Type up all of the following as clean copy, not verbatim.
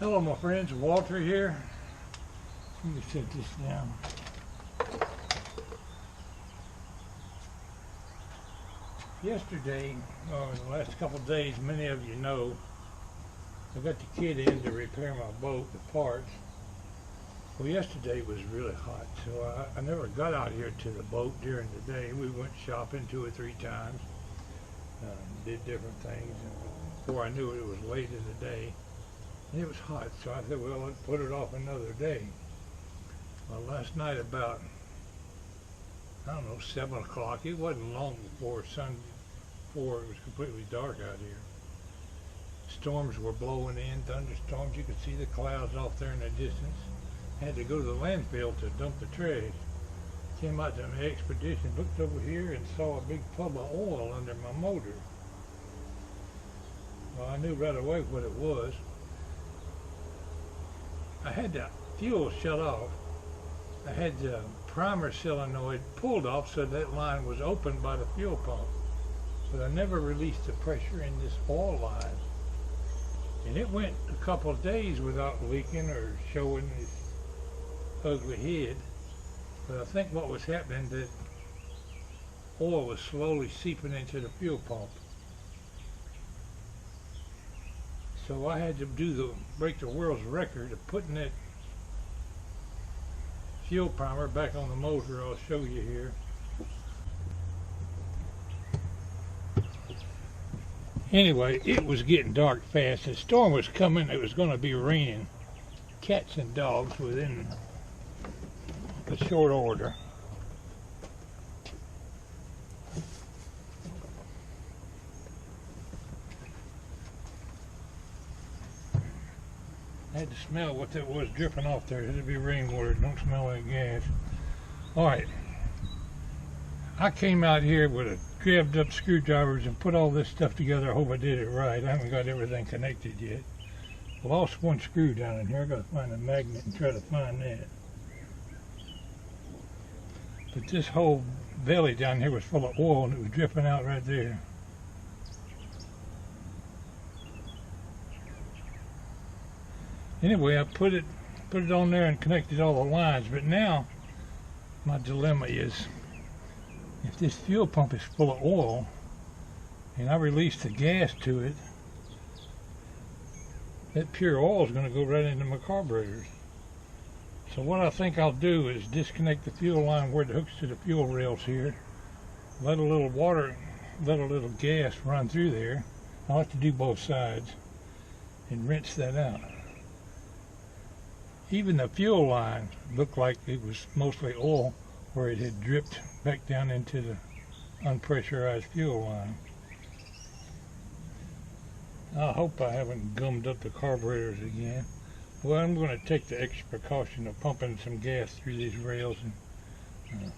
Hello my friends, Walter here. Let me set this down. Yesterday, or the last couple of days, many of you know, I got the kid in to repair my boat, the parts. Well, yesterday was really hot, so I never got out here to the boat during the day. We went shopping 2 or 3 times, did different things, and before I knew it, it was late in the day. And it was hot, so I said, well, let's put it off another day. Well, last night about, I don't know, 7 o'clock, it wasn't long before it was completely dark out here. Storms were blowing in, thunderstorms. You could see the clouds off there in the distance. Had to go to the landfill to dump the trash. Came out to my expedition, looked over here and saw a big tub of oil under my motor. Well, I knew right away what it was. I had the fuel shut off. I had the primer solenoid pulled off so that line was opened by the fuel pump. But I never released the pressure in this oil line. And it went a couple of days without leaking or showing its ugly head. But I think what was happening, that oil was slowly seeping into the fuel pump. So I had to break the world's record of putting that fuel primer back on the motor. I'll show you here. Anyway, it was getting dark fast. The storm was coming. It was going to be raining cats and dogs within a short order. I had to smell what that was dripping off there. It'd be rainwater. It don't smell like gas. Alright. I came out here with a grabbed up screwdrivers and put all this stuff together. I hope I did it right. I haven't got everything connected yet. I lost one screw down in here. I gotta find a magnet and try to find that. But this whole belly down here was full of oil and it was dripping out right there. Anyway, I put it on there and connected all the lines, but now my dilemma is, if this fuel pump is full of oil and I release the gas to it, that pure oil is going to go right into my carburetors. So what I think I'll do is disconnect the fuel line where it hooks to the fuel rails here, let a little water, let a little gas run through there. I like to do both sides and rinse that out. Even the fuel line looked like it was mostly oil where it had dripped back down into the unpressurized fuel line. I hope I haven't gummed up the carburetors again. Well, I'm going to take the extra precaution of pumping some gas through these rails and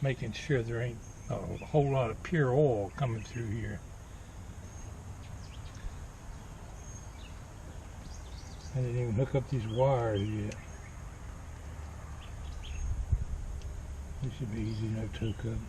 making sure there ain't a whole lot of pure oil coming through here. I didn't even hook up these wires yet. This should be easy enough to hook up.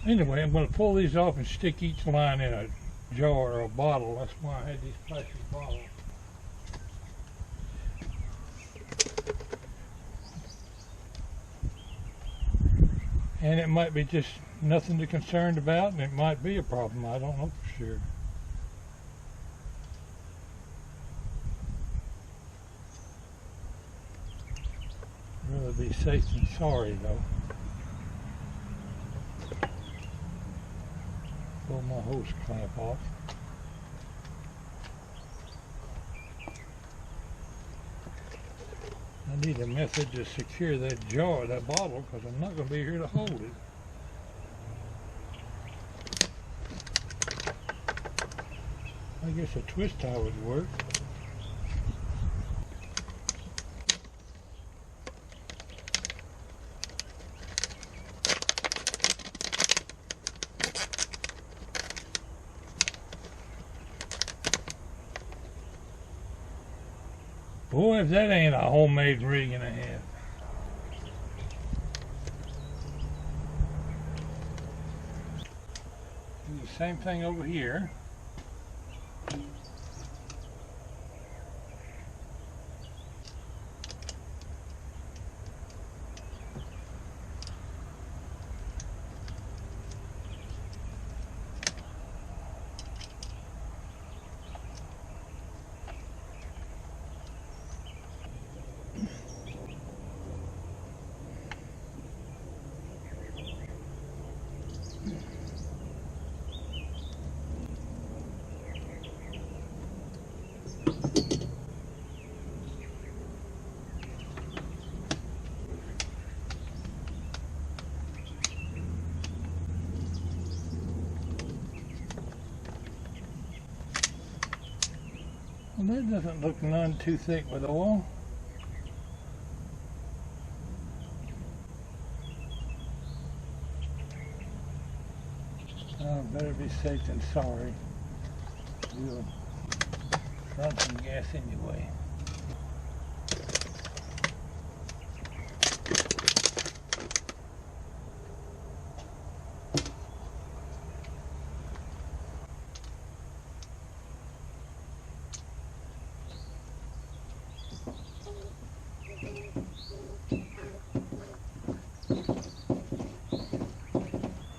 Anyway, I'm going to pull these off and stick each line in a jar or a bottle. That's why I had these plastic bottles. And it might be just nothing to be concerned about, and it might be a problem. I don't know for sure. I'd rather be safe than sorry, though. Pull my hose clamp off. I need a method to secure that jar, that bottle, because I'm not going to be here to hold it. I guess a twist tie would work. Boy, if that ain't a homemade rig and a half. Do the same thing over here. Well, that doesn't look none too thick with oil. Oh, better be safe than sorry. We'll run some gas anyway.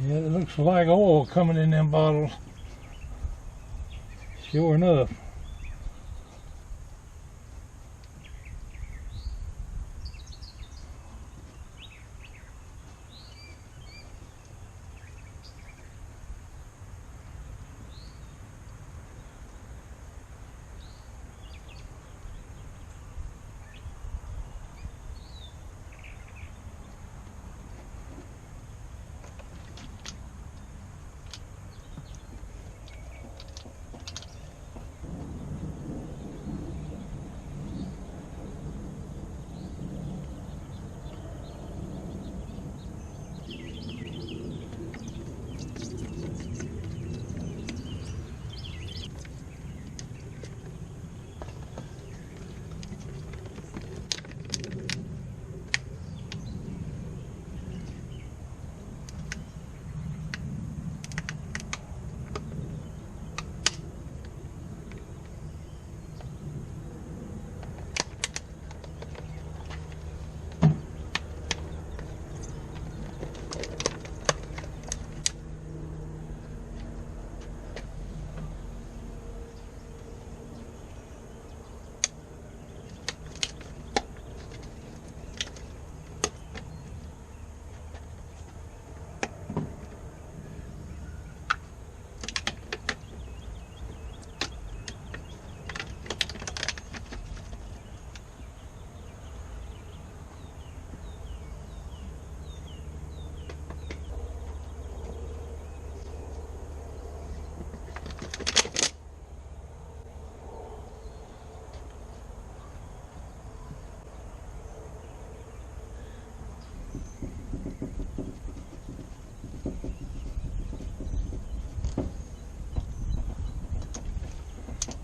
Yeah, it looks like oil coming in them bottles. Sure enough.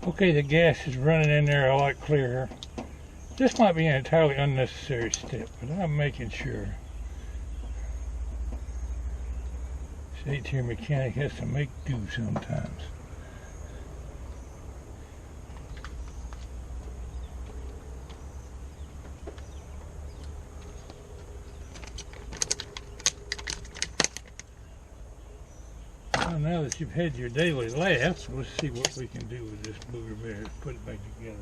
Okay, the gas is running in there a lot clearer. This might be an entirely unnecessary step, but I'm making sure. This 8-tier mechanic has to make do sometimes. Well, now that you've had your daily laughs, let's see what we can do with this booger bear. Put it back together.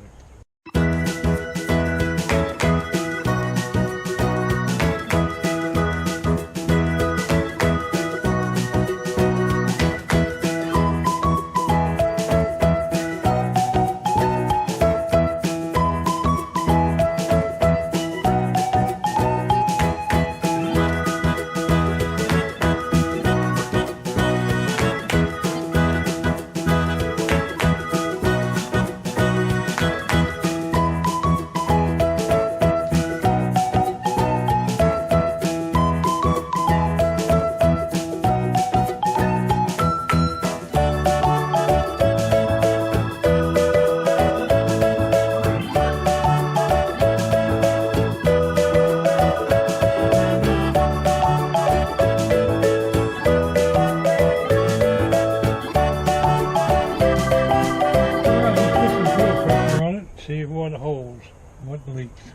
See what holds, what leaks.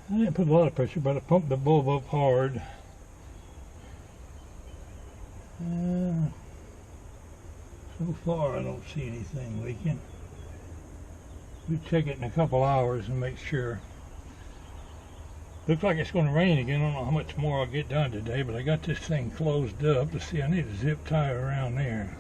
I didn't put a lot of pressure, but I pumped the bulb up hard. So far I don't see anything leaking. We'll check it in a couple hours and make sure. Looks like it's going to rain again. I don't know how much more I'll get done today, but I got this thing closed up. Let's see, I need a zip tie around there.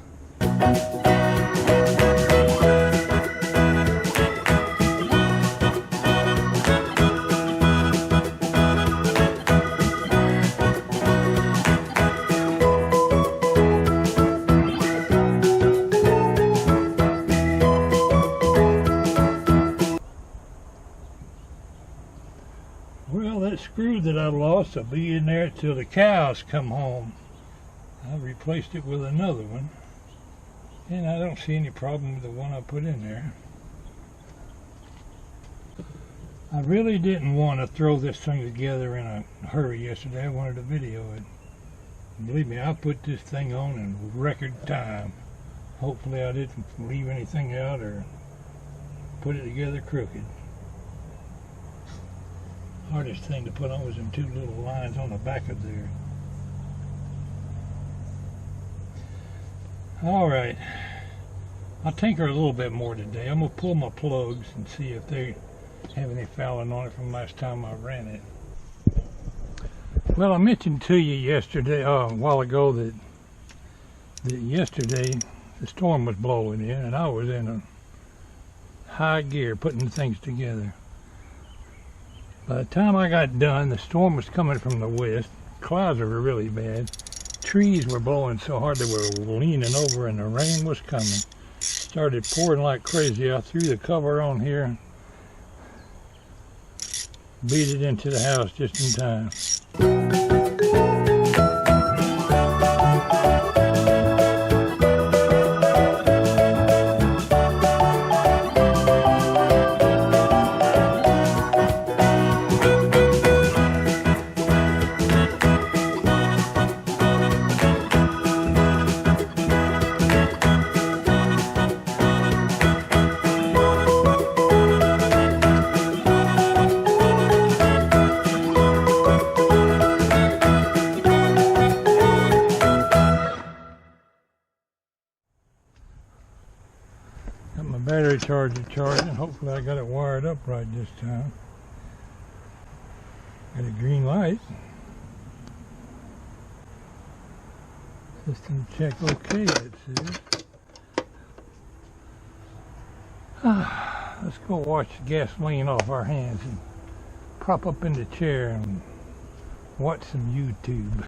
I lost will be in there till the cows come home. I replaced it with another one, and I don't see any problem with the one I put in there. I really didn't want to throw this thing together in a hurry yesterday. I wanted to video it. Believe me, I put this thing on in record time. Hopefully I didn't leave anything out or put it together crooked. Hardest thing to put on was them two little lines on the back of there. Alright, I'll tinker a little bit more today. I'm going to pull my plugs and see if they have any fouling on it from last time I ran it. Well, I mentioned to you yesterday, a while ago, that yesterday the storm was blowing in and I was in a high gear putting things together. By the time I got done, the storm was coming from the west. Clouds were really bad. Trees were blowing so hard they were leaning over, and the rain was coming. Started pouring like crazy. I threw the cover on here, beat it into the house just in time. Got my battery charger charging. Hopefully I got it wired up right this time. Got a green light. System check okay, it says. Let's go wash the gasoline off our hands and prop up in the chair and watch some YouTube.